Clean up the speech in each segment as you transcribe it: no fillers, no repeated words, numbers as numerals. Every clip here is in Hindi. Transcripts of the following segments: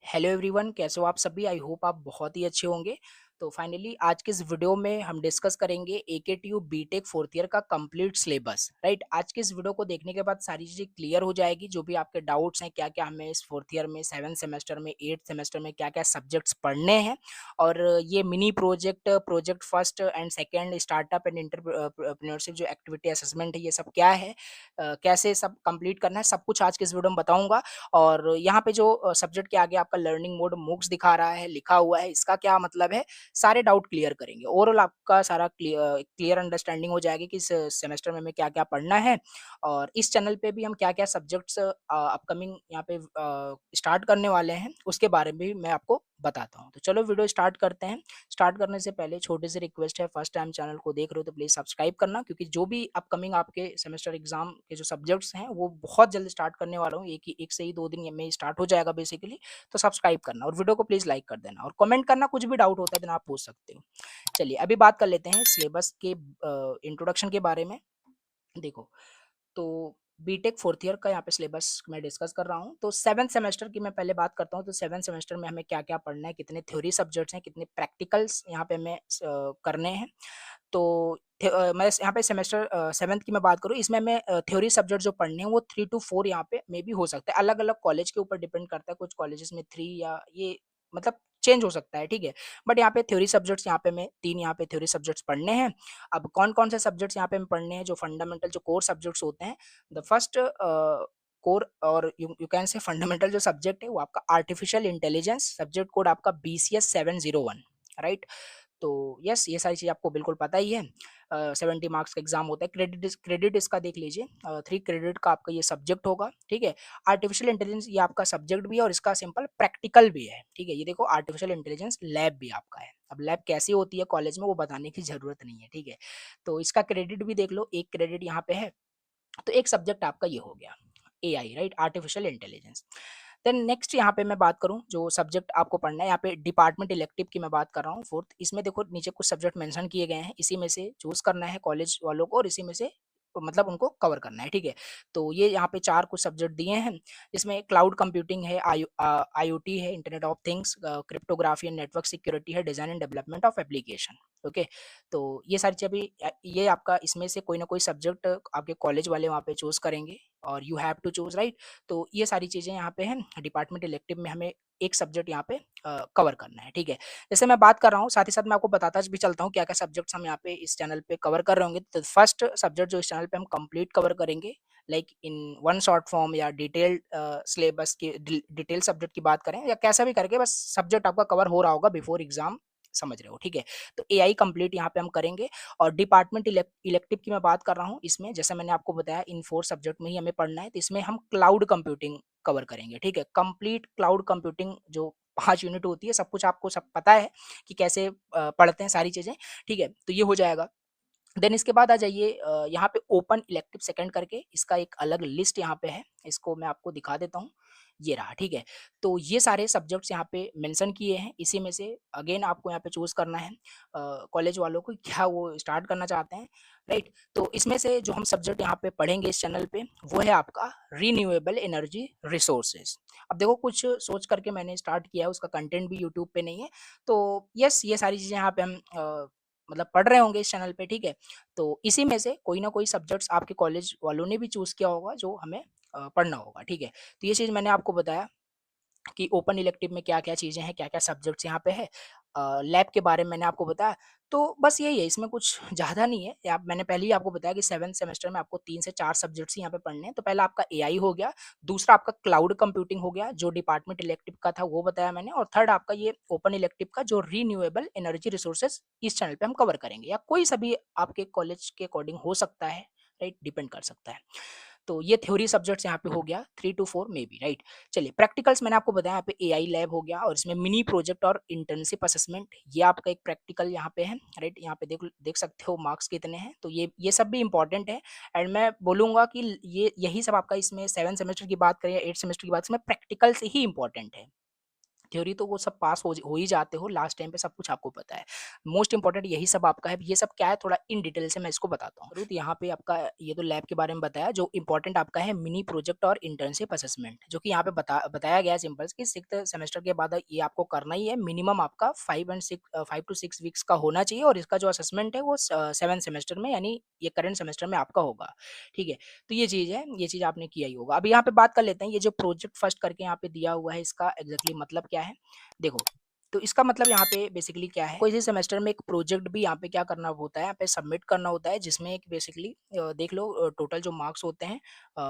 हेलो एवरीवन, कैसे हो आप सभी। आई होप आप बहुत ही अच्छे होंगे। तो फाइनली आज के इस वीडियो में हम डिस्कस करेंगे एकेटीयू बीटेक फोर्थ ईयर का कंप्लीट सिलेबस। राइट, आज के इस वीडियो को देखने के बाद सारी चीज़ें क्लियर हो जाएगी। जो भी आपके डाउट्स हैं, क्या क्या हमें इस फोर्थ ईयर में, सेवन्थ सेमेस्टर में, एट्थ सेमेस्टर में क्या क्या सब्जेक्ट्स पढ़ने हैं, और ये mini project, project first and second, startup and entrepreneurship जो एक्टिविटी असेसमेंट है, ये सब क्या है, कैसे सब कंप्लीट करना है, सब कुछ आज के इस वीडियो में बताऊंगा। और यहाँ पे जो सब्जेक्ट के आगे आपका लर्निंग मोड मूक्स दिखा रहा है, लिखा हुआ है, इसका क्या मतलब है, सारे डाउट क्लियर करेंगे। ओवरऑल आपका सारा क्लियर अंडरस्टैंडिंग हो जाएगी कि इस सेमेस्टर में हमें क्या क्या पढ़ना है। और इस चैनल पे भी हम क्या क्या सब्जेक्ट्स अपकमिंग यहाँ पे स्टार्ट करने वाले हैं, उसके बारे में भी मैं आपको बताता हूँ। तो चलो वीडियो स्टार्ट करते हैं। स्टार्ट करने से पहले छोटी सी रिक्वेस्ट है, फर्स्ट टाइम चैनल को देख रहे हो तो प्लीज सब्सक्राइब करना, क्योंकि जो भी अपकमिंग आपके सेमेस्टर एग्जाम के जो सब्जेक्ट्स हैं वो बहुत जल्द स्टार्ट करने वाला हूँ। एक से ही 2 दिन में स्टार्ट हो जाएगा बेसिकली। तो सब्सक्राइब करना और वीडियो को प्लीज लाइक कर देना और कमेंट करना, कुछ भी डाउट होता है तो आप पूछ सकते हो। चलिए अभी बात कर लेते हैं सिलेबस के इंट्रोडक्शन के बारे में। देखो, तो बीटेक फोर्थ ईयर का यहाँ पे सिलेबस मैं डिस्कस कर रहा हूँ। तो सेवन्थ सेमेस्टर की मैं पहले बात करता हूँ। तो सेवन्थ सेमेस्टर में हमें क्या क्या पढ़ना है, कितने थ्योरी सब्जेक्ट्स हैं, कितने प्रैक्टिकल्स यहाँ पे हमें करने हैं। तो मैं यहाँ पे सेमेस्टर सेवन्थ की मैं बात करूँ, इसमें मैं थ्योरी सब्जेक्ट जो पढ़ने हैं वो 3 to 4 यहाँ पे मे भी हो सकता है। अलग अलग कॉलेज के ऊपर डिपेंड करता है, कुछ कॉलेजेस में 3 या ये मतलब चेंज हो सकता है, ठीक है। बट यहाँ पे थ्योरी सब्जेक्ट्स यहाँ पे मैं 3 यहाँ पे थ्योरी सब्जेक्ट्स पढ़ने हैं। अब कौन-कौन से सब्जेक्ट्स यहाँ पे हमें पढ़ने हैं, जो फंडामेंटल जो कोर सब्जेक्ट्स होते हैं। द फर्स्ट कोर और you you can say fundamental जो सब्जेक्ट है वो आपका आर्टिफिशियल इंटेलिजेंस, सब्जेक्ट कोड आपका बीसीएस 701, राइट। तो यस, ये सारी चीज़ आपको बिल्कुल पता ही है। 70 मार्क्स का एग्जाम होता है। क्रेडिट इसका देख लीजिए, 3 क्रेडिट का आपका ये सब्जेक्ट होगा, ठीक है। आर्टिफिशियल इंटेलिजेंस ये आपका सब्जेक्ट भी है और इसका सिंपल प्रैक्टिकल भी है, ठीक है। ये देखो, आर्टिफिशियल इंटेलिजेंस लैब भी आपका है। अब लैब कैसी होती है कॉलेज में वो बताने की जरूरत नहीं है, ठीक है। तो इसका क्रेडिट भी देख लो, 1 क्रेडिट यहाँ पे है। तो एक सब्जेक्ट आपका ये हो गया AI, right, artificial intelligence. Then next यहाँ पे मैं बात करूँ, जो सब्जेक्ट आपको पढ़ना है यहाँ पे डिपार्टमेंट इलेक्टिव की मैं बात कर रहा हूँ, फोर्थ। इसमें देखो नीचे कुछ सब्जेक्ट मेंशन किए गए हैं, इसी में से चूज करना है कॉलेज वालों को और इसी में से मतलब उनको कवर करना है, ठीक है। तो ये यहाँ पे 4 कुछ सब्जेक्ट दिए हैं। इसमें क्लाउड कंप्यूटिंग है, आईओटी है, internet of things, cryptography and network security है, design and development of application. Okay, तो ये सारी चीज़ें भी ये आपका इसमें से कोई ना कोई सब्जेक्ट आपके कॉलेज वाले वहाँ पे चूज़ करेंगे और you have to choose, right. तो ये सारी चीज़ें यहाँ पे हैं। डिपार्टमेंट इलेक्टिव में हमें एक सब्जेक्ट यहाँ पे कवर करना है, ठीक है। जैसे मैं बात कर रहा हूँ, साथ ही साथ मैं आपको बताता भी चलता हूँ क्या-क्या सब्जेक्ट्स हम यहाँ पे इस चैनल पे कवर कर रहे होंगे। तो फर्स्ट सब्जेक्ट जो इस चैनल पे हम कंप्लीट कवर करेंगे, like in one short form या डिटेल्ड सिलेबस की डिटेल सब्जेक्ट की बात करें या कैसा भी करके, बस सब्जेक्ट आपका कवर हो रहा होगा बिफोर एग्जाम, समझ रहे हो, ठीक है। तो एआई कंप्लीट यहाँ पे हम करेंगे। और डिपार्टमेंट इलेक्टिव की मैं बात कर रहा हूँ, इसमें जैसे मैंने आपको बताया इन 4 सब्जेक्ट में ही हमें पढ़ना है। तो इसमें हम क्लाउड कंप्यूटिंग कवर करेंगे, ठीक है। कंप्लीट क्लाउड कंप्यूटिंग जो 5 यूनिट होती है, सब कुछ आपको सब पता है कि कैसे पढ़ते हैं सारी चीज़ें, ठीक है। तो ये हो जाएगा। देन इसके बाद आ जाइए, यहाँ पे ओपन इलेक्टिव सेकंड करके इसका एक अलग लिस्ट यहाँ पे है, इसको मैं आपको दिखा देता हूँ। ये रहा, ठीक है। तो ये सारे सब्जेक्ट्स यहाँ पे मेंशन किए हैं, इसी में से अगेन आपको यहाँ पे चूज करना है कॉलेज वालों को क्या वो स्टार्ट करना चाहते हैं, राइट। तो इसमें से जो हम सब्जेक्ट यहाँ पे पढ़ेंगे इस चैनल पे, वो है आपका रीन्यूएबल एनर्जी रिसोर्सेज। अब देखो, कुछ सोच करके मैंने स्टार्ट किया है, उसका कंटेंट भी यूट्यूब पे नहीं है। तो यस, ये सारी चीजें यहाँ पे हम मतलब पढ़ रहे होंगे इस चैनल पे, ठीक है। तो इसी में से कोई ना कोई सब्जेक्ट्स आपके कॉलेज वालों ने भी चूज़ किया होगा जो हमें पढ़ना होगा, ठीक है। तो ये चीज़ मैंने आपको बताया कि ओपन इलेक्टिव में क्या-क्या चीज़ें हैं, क्या-क्या सब्जेक्ट्स यहाँ पे है। लैब के बारे में मैंने आपको बताया। तो बस यही है, इसमें कुछ ज़्यादा नहीं है। आप मैंने पहले ही आपको बताया कि 7th सेमेस्टर में आपको 3 से 4 सब्जेक्ट्स ही यहाँ पे पढ़ने हैं। तो पहला आपका एआई हो गया, दूसरा आपका क्लाउड कंप्यूटिंग हो गया, जो डिपार्टमेंट इलेक्टिव का था वो बताया मैंने, और थर्ड आपका ये ओपन इलेक्टिव का जो रिन्यूएबल एनर्जी रिसोर्सेज इस चैनल पे हम कवर करेंगे, या कोई सा भी आपके कॉलेज के अकॉर्डिंग हो सकता है, राइट, डिपेंड कर सकता है। तो ये थ्योरी सब्जेक्ट्स यहाँ पे हो गया 3 to 4 मे बी, राइट। चलिए प्रैक्टिकल्स मैंने आपको बताया, यहाँ पे एआई लैब हो गया और इसमें मिनी प्रोजेक्ट और इंटर्नशिप असेसमेंट, ये आपका एक प्रैक्टिकल यहाँ पे है, राइट। यहाँ पे देख देख सकते हो मार्क्स कितने हैं। तो ये सब भी इंपॉर्टेंट है। एंड मैं बोलूंगा कि ये यही सब आपका इसमें 7 सेमेस्टर की बात करें या 8 सेमेस्टर की बात, इसमें प्रैक्टिकल से ही इंपॉर्टेंट है। थ्योरी तो वो सब पास हो ही जाते हो, लास्ट टाइम पे सब कुछ आपको पता है। मोस्ट इम्पोर्टेंट यही सब आपका है। ये सब क्या है थोड़ा इन डिटेल से मैं इसको बताता हूँ। रुत यहाँ पे आपका ये तो लैब के बारे में बताया, जो इम्पोर्टेंट आपका है मिनी प्रोजेक्ट और इंटर्नशिप असेसमेंट, जो कि यहाँ पे बताया गया है सिंपल कि 6th सेमेस्टर के बाद ये आपको करना ही है। मिनिमम आपका 5 टू 6 वीक्स का होना चाहिए, और इसका जो असेसमेंट है वो 7th सेमेस्टर में, यानी ये करंट सेमेस्टर में आपका होगा। ठीक है? तो ये चीज़ है, ये चीज़ आपने किया ही होगा। अब यहाँ पे बात कर लेते हैं, ये जो प्रोजेक्ट फर्स्ट करके यहाँ पे दिया हुआ है, इसका एग्ज़ैक्टली मतलब क्या है? देखो, तो इसका मतलब यहाँ पे बेसिकली क्या है, कोई भी सेमेस्टर में एक प्रोजेक्ट भी यहाँ पे क्या करना होता है, यहाँ पे सबमिट करना होता है, जिसमें एक बेसिकली देख लो टोटल जो मार्क्स होते हैं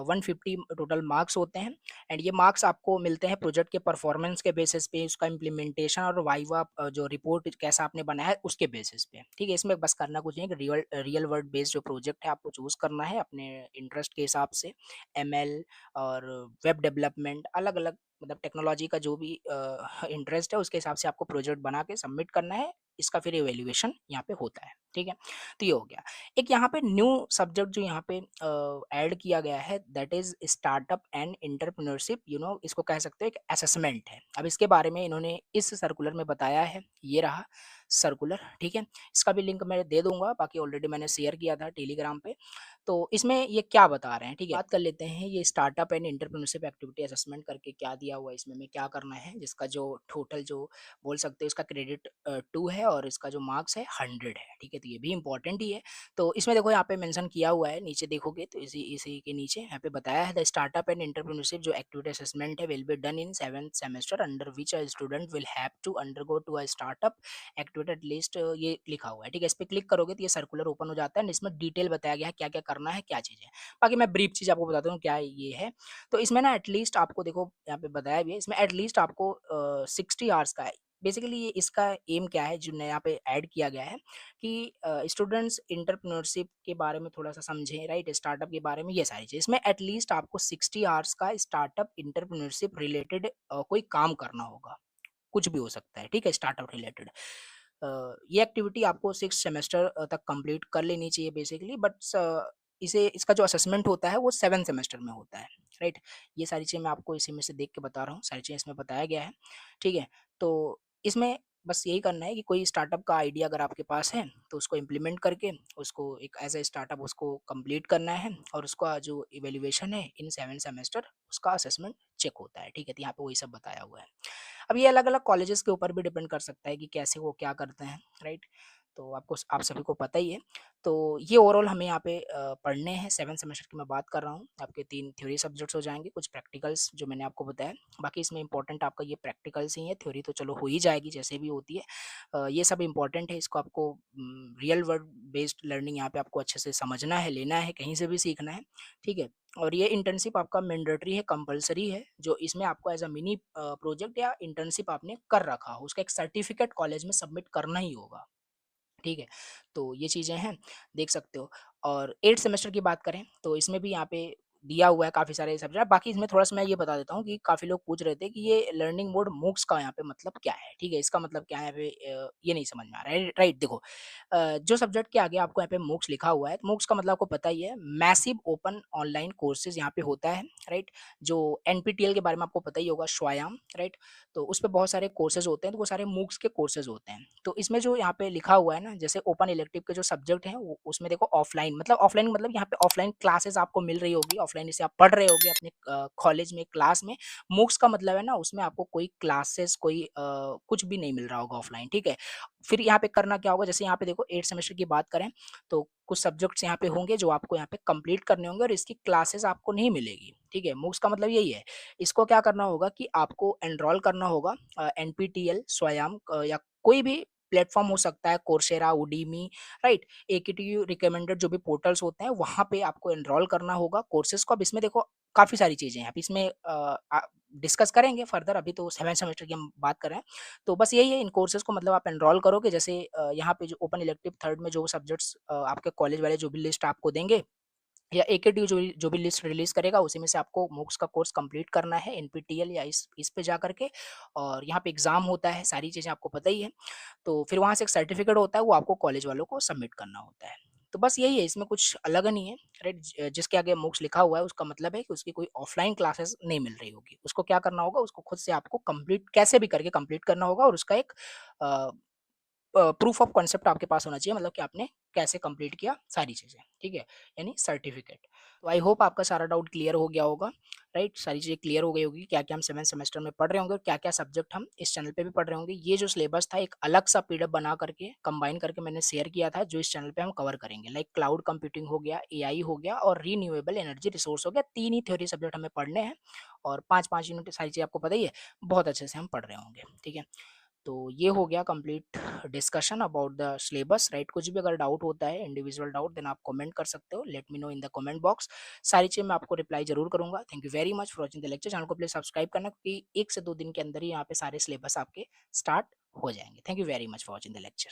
150 टोटल मार्क्स होते हैं। एंड ये मार्क्स आपको मिलते हैं प्रोजेक्ट के परफॉर्मेंस के बेसिस पे, उसका इम्प्लीमेंटेशन और वाइवा जो रिपोर्ट कैसा आपने बनाया है उसके बेसिस पे। ठीक है? इसमें बस करना कुछ नहीं है कि रियल वर्ल्ड बेस्ड जो प्रोजेक्ट है आपको चूज़ करना है अपने इंटरेस्ट के हिसाब से। एमएल और वेब डेवलपमेंट, अलग-अलग मतलब टेक्नोलॉजी का जो भी इंटरेस्ट है उसके हिसाब से आपको प्रोजेक्ट बना के सबमिट करना है। इसका फिर इवैल्यूएशन यहाँ पे होता है, ठीक है? तो ये हो गया। एक यहाँ पे न्यू सब्जेक्ट जो यहाँ पे ऐड किया गया है, that is startup and entrepreneurship, इसको कह सकते हो एक असेसमेंट है। अब इसके बारे में इन्होंने इस सर्कुलर में बताया है, ये रहा सर्कुलर, ठीक है? इसका भी लिंक मैं दे दूँगा, बाकी ऑलरेडी मैंने शेयर किया था टेलीग्राम पे। तो इसमें ये क्या बता रहे हैं, ठीक है? बात कर लेते हैं, ये startup and entrepreneurship activity assessment करके क्या दिया हुआ है इसमें, हमें क्या करना है, जिसका जो टोटल जो बोल सकते हो इसका क्रेडिट 2 है और इसका जो मार्क्स है 100 है, ठीक है? तो ये भी इम्पोर्टेंट ही है। तो इसमें देखो यहाँ पे मेंशन किया हुआ है, नीचे देखोगे तो इसी इसी के नीचे यहाँ पे बताया है, द स्टार्टअप एंड एंटरप्रेन्योरशिप जो एक्टिविटी असेसमेंट है will be done in 7th semester, under which a student will have to undergo to a startup activate at least, ये लिखा हुआ है, ठीक है? इस पे क्लिक करोगे तो ये सर्कुलर ओपन हो जाता है एंड इसमें डिटेल बताया गया है क्या-क्या करना है, क्या चीज़ है। बाकी मैं ब्रीफ चीज़ आपको बताता हूँ क्या ये है। तो इसमें ना एटलीस्ट आपको देखो यहाँ पे बताया भी है, इसमें एटलीस्ट आपको 60 आवर्स का है। बेसिकली ये इसका एम क्या है जो नया पे ऐड किया गया है कि स्टूडेंट्स एंटरप्रेन्योरशिप के बारे में थोड़ा-सा समझें, राइट? स्टार्टअप के बारे में ये सारी चीज़। इसमें एटलीस्ट आपको 60 आवर्स का स्टार्टअप एंटरप्रेन्योरशिप रिलेटेड कोई काम करना होगा। कुछ भी हो सकता है, ठीक है? Startup related. ये एक्टिविटी आपको 6 सेमेस्टर तक कंप्लीट कर लेनी चाहिए बेसिकली, बट इसे इसका जो असेसमेंट होता है वो 7 सेमेस्टर में होता है, राइट? ये सारी चीज़ें मैं आपको इसी में से देख के बता रहा हूँ, सारी चीज़ें इसमें बताया गया है, ठीक है? तो इसमें बस यही करना है कि कोई स्टार्टअप का आइडिया अगर आपके पास है, तो उसको इम्प्लीमेंट करके उसको एक एज़ अ स्टार्टअप उसको कंप्लीट करना है, और उसका जो इवैल्यूएशन है इन 7 सेमेस्टर, उसका असेसमेंट चेक होता है, ठीक है? तो यहाँ पे वही सब बताया हुआ है। अब ये अलग-अलग कॉलेजेस के ऊपर भी डिपेंड कर सकता है कि कैसे वो क्या करते हैं, राइट? तो आप सभी को पता ही है। तो ये ओवरऑल हमें यहाँ पे पढ़ने हैं 7 सेमेस्टर की मैं बात कर रहा हूँ। आपके 3 थ्योरी सब्जेक्ट्स हो जाएँगे, कुछ प्रैक्टिकल्स जो मैंने आपको बताया। बाकी इसमें इम्पोर्टेंट आपका ये प्रैक्टिकल्स ही है, थ्योरी तो चलो हो ही जाएगी जैसे भी होती है। ये सब इम्पोर्टेंट है, इसको आपको रियल वर्ल्ड बेस्ड लर्निंग यहाँ पे आपको अच्छे से समझना है, लेना है, कहीं से भी सीखना है, ठीक है? और ये इंटर्नशिप आपका मैंडेटरी है, कंपल्सरी है, जो इसमें आपको एज़ अ मिनी प्रोजेक्ट या इंटर्नशिप आपने कर रखा हो, उसका एक सर्टिफिकेट कॉलेज में सबमिट करना ही होगा, ठीक है? तो ये चीज़ें हैं, देख सकते हो। और 8th सेमेस्टर की बात करें, तो इसमें भी यहाँ पे दिया हुआ है काफ़ी सारे सब्जेक्ट। बाकी इसमें थोड़ा-सा मैं ये बता देता हूँ कि काफ़ी लोग पूछ रहे थे कि ये लर्निंग मोड मूक्स का यहाँ पे मतलब क्या है? ठीक है? इसका मतलब क्या है यहाँ पे ये नहीं समझ में आ रहा है, राइट? देखो जो सब्जेक्ट के आगे आपको यहाँ पे मूक्स लिखा हुआ है, मूक्स का मतलब आपको पता ही है, मैसिव ओपन ऑनलाइन कोर्सेज़ यहाँ पे होता है, राइट? जो एनपीटीईएल के बारे में आपको पता ही होगा, स्वायाम, राइट? तो उसपे बहुत सारे कोर्सेज़ होते हैं, तो वो सारे मूक्स के कोर्सेज़ होते हैं। तो इसमें जो यहाँ पे लिखा हुआ है ना, जैसे ओपन इलेक्टिव के जो सब्जेक्ट हैं, वो उसमें देखो ऑफलाइन मतलब यहाँ पे ऑफलाइन क्लासेस आपको मिल रही होगी, ऑफलाइन इसे आप पढ़ रहे होगे अपने कॉलेज में, क्लास में। मूक्स का मतलब है ना, उसमें आपको कोई क्लासेस, कोई कुछ भी नहीं मिल रहा होगा ऑफलाइन, ठीक है? फिर यहाँ पे करना क्या होगा, जैसे यहाँ पे देखो 8th सेमेस्टर की बात करें, तो कुछ सब्जेक्ट्स यहाँ पे होंगे जो आपको यहाँ पे कंप्लीट करने होंगे और इसकी क्लासेस आपको नहीं मिलेगी, ठीक है? मूक्स का मतलब यही है। इसको क्या करना होगा कि आपको एनरोल करना होगा एनपीटीईएल, स्वयं या कोई भी प्लेटफ़ॉर्म हो सकता है, कोर्सेरा, उडीमी, राइट? एकेटीयू रिकमेंडेड जो भी पोर्टल्स होते हैं, वहाँ पे आपको एनरोल करना होगा कोर्सेज़ को। अब इसमें देखो काफ़ी सारी चीज़ें हैं, अब इसमें डिस्कस करेंगे फर्दर, अभी तो 7th सेमेस्टर की हम बात कर रहे हैं। तो बस यही है, इन कोर्सेज़ को मतलब आप एनरोल करोगे, जैसे यहाँ पे जो ओपन इलेक्टिव 3rd में जो सब्जेक्ट्स आपके कॉलेज वाले जो भी लिस्ट आपको देंगे, या एकेटीयू जो भी लिस्ट रिलीज़ करेगा, उसी में से आपको मूक्स का कोर्स कंप्लीट करना है एनपीटीईएल या इस पे जा करके, और यहाँ पे एग्ज़ाम होता है, सारी चीज़ें आपको पता ही है। तो फिर वहाँ से एक सर्टिफ़िकेट होता है, वो आपको कॉलेज वालों को सबमिट करना होता है। तो बस यही है, इसमें कुछ अलग नहीं है, राइट? जिसके आगे मूक्स लिखा हुआ है उसका मतलब है कि उसकी कोई ऑफलाइन क्लासेस नहीं मिल रही होगी। उसको क्या करना होगा, उसको खुद से आपको कंप्लीट कैसे भी करके कंप्लीट करना होगा, और उसका एक प्रूफ ऑफ कॉन्सेप्ट आपके पास होना चाहिए, मतलब कि आपने कैसे कंप्लीट किया सारी चीज़ें, ठीक है? यानी सर्टिफिकेट। तो आई होप आपका सारा डाउट क्लियर हो गया होगा, राइट? सारी चीज़ें क्लियर हो गई होगी, क्या-क्या हम 7th सेमेस्टर में पढ़ रहे होंगे और क्या-क्या सब्जेक्ट हम इस चैनल पे भी पढ़ रहे होंगे। ये जो सिलेबस था एक अलग सा पीडीएफ बना करके, कंबाइन करके मैंने शेयर किया था, जो इस चैनल पे हम कवर करेंगे। लाइक क्लाउड कंप्यूटिंग हो गया, एआई हो गया और रिन्यूएबल एनर्जी रिसोर्स हो गया। 3 ही थ्योरी सब्जेक्ट हमें पढ़ने हैं और 5-5 यूनिट सारी चीज़ें आपको पता ही है, बहुत अच्छे से हम पढ़ रहे होंगे, ठीक है? तो ये हो गया complete discussion about the syllabus, right? कुछ भी अगर डाउट होता है, इंडिविजुअल डाउट, देन आप कमेंट कर सकते हो, let me know in the comment box. सारी चीज़ मैं आपको रिप्लाई जरूर करूंगा। Thank you very much for watching the lecture. Channel को प्लीज सब्सक्राइब करना, क्योंकि 1 से 2 दिन के अंदर ही यहाँ पे सारे सिलेबस आपके स्टार्ट हो जाएंगे। Thank you very much for watching the lecture.